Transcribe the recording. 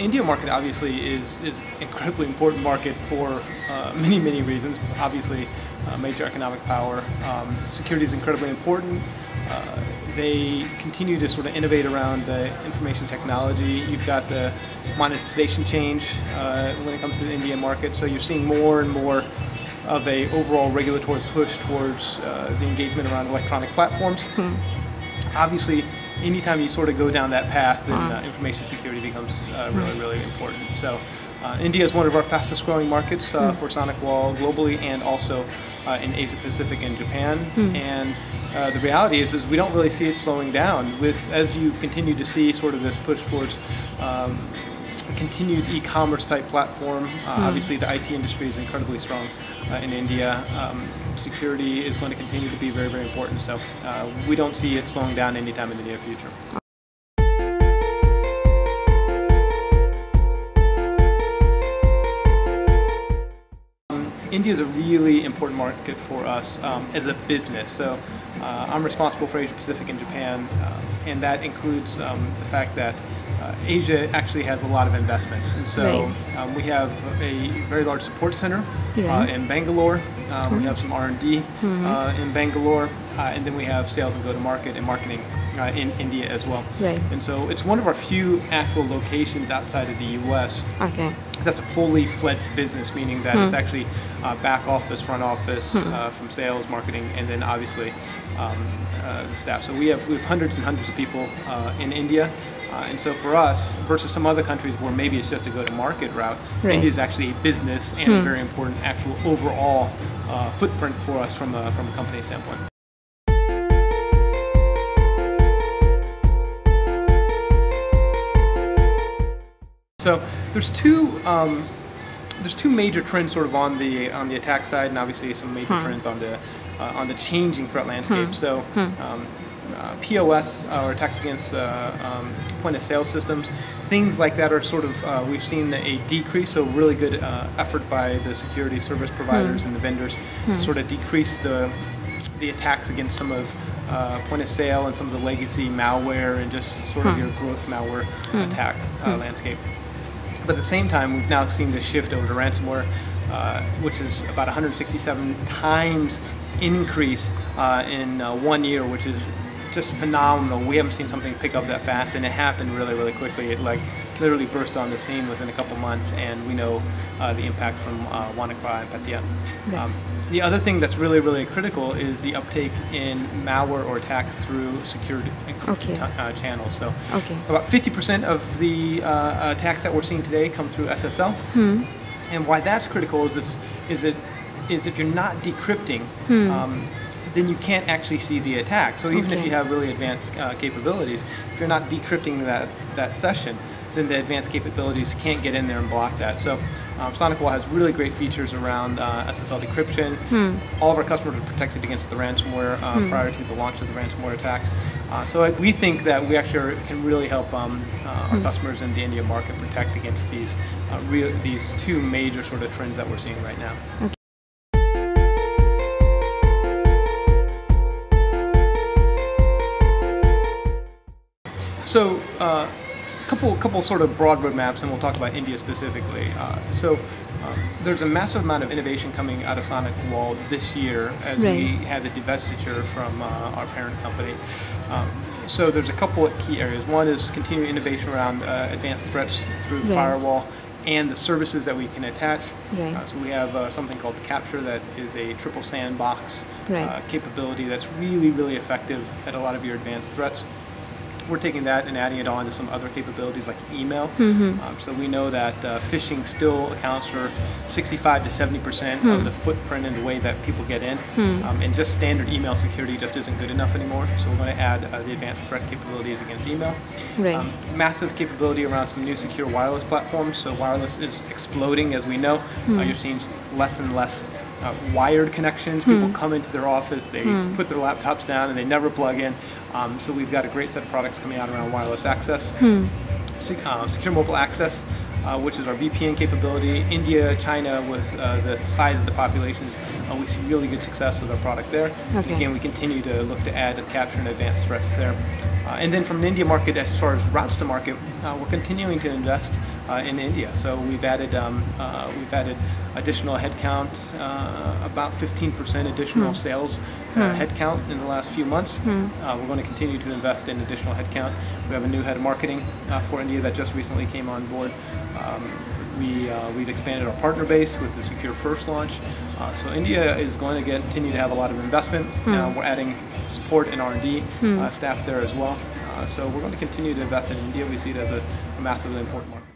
the India market obviously is an incredibly important market for many reasons. Obviously, major economic power. Security is incredibly important. They continue to sort of innovate around information technology. You've got the monetization change when it comes to the India market. So you're seeing more and more of a overall regulatory push towards the engagement around electronic platforms. Obviously, anytime you sort of go down that path, then information security becomes really important. So India is one of our fastest growing markets for SonicWALL globally, and also in Asia Pacific and Japan. And the reality is we don't really see it slowing down. As you continue to see sort of this push towards continued e-commerce type platform. Obviously, the IT industry is incredibly strong in India. Security is going to continue to be very important. So we don't see it slowing down anytime in the near future. India is a really important market for us as a business. So I'm responsible for Asia Pacific and Japan, and that includes the fact that Asia actually has a lot of investments. And so we have a very large support center in Bangalore. We have some R&D in Bangalore, and then we have sales and go-to-market and marketing in India as well. And so it's one of our few actual locations outside of the US that's a fully fledged business, meaning that it's actually back office, front office, from sales, marketing, and then obviously the staff. So we have hundreds and hundreds of people in India. And so for us, versus some other countries where maybe it's just a go-to-market route, India is actually a business and a very important actual overall footprint for us from a company standpoint. So there's two major trends sort of on the attack side, and obviously some major trends on the changing threat landscape. So POS, or attacks against point of sale systems, things like that are sort of, we've seen a decrease, so really good effort by the security service providers and the vendors to sort of decrease the attacks against some of point of sale and some of the legacy malware and just sort of your growth malware attack landscape. But at the same time, we've now seen this shift over to ransomware, which is about 167 times increase in 1 year, which is just phenomenal. We haven't seen something pick up that fast, and it happened really quickly. It literally burst on the scene within a couple months, and we know the impact from WannaCry and Petya. The other thing that's really critical is the uptake in malware or attacks through secured channels. So about 50% of the attacks that we're seeing today come through SSL. And why that's critical is if you're not decrypting, then you can't actually see the attack. So even if you have really advanced capabilities, if you're not decrypting that session, then the advanced capabilities can't get in there and block that. So SonicWALL has really great features around SSL decryption. All of our customers are protected against the ransomware prior to the launch of the ransomware attacks. So we think that we actually can really help our customers in the India market protect against these two major sort of trends that we're seeing right now. So couple sort of broad roadmaps, and we'll talk about India specifically. There's a massive amount of innovation coming out of SonicWALL this year as we had the divestiture from our parent company. So there's a couple of key areas. One is continuing innovation around advanced threats through firewall and the services that we can attach. So we have something called Capture that is a triple sandbox capability that's really effective at a lot of your advanced threats. We're taking that and adding it on to some other capabilities like email. So we know that phishing still accounts for 65 to 70% of the footprint and the way that people get in. And just standard email security just isn't good enough anymore. So we're going to add the advanced threat capabilities against email. Massive capability around some new secure wireless platforms. So wireless is exploding, as we know. You're seeing less and less wired connections. People come into their office, they put their laptops down, and they never plug in. So we've got a great set of products coming out around wireless access. Secure mobile access, which is our VPN capability. India, China, with the size of the populations, We see really good success with our product there. Okay. Again, we continue to look to add capture and advanced threats there. And then from an India market, as far as routes to market, we're continuing to invest in India. So we've added additional headcount, about 15% additional sales headcount in the last few months. We're going to continue to invest in additional headcount. We have a new head of marketing for India that just recently came on board. We've expanded our partner base with the Secure First launch. So India is going to continue to have a lot of investment. We're adding support and R&D staff there as well. So we're going to continue to invest in India. We see it as a massively important market.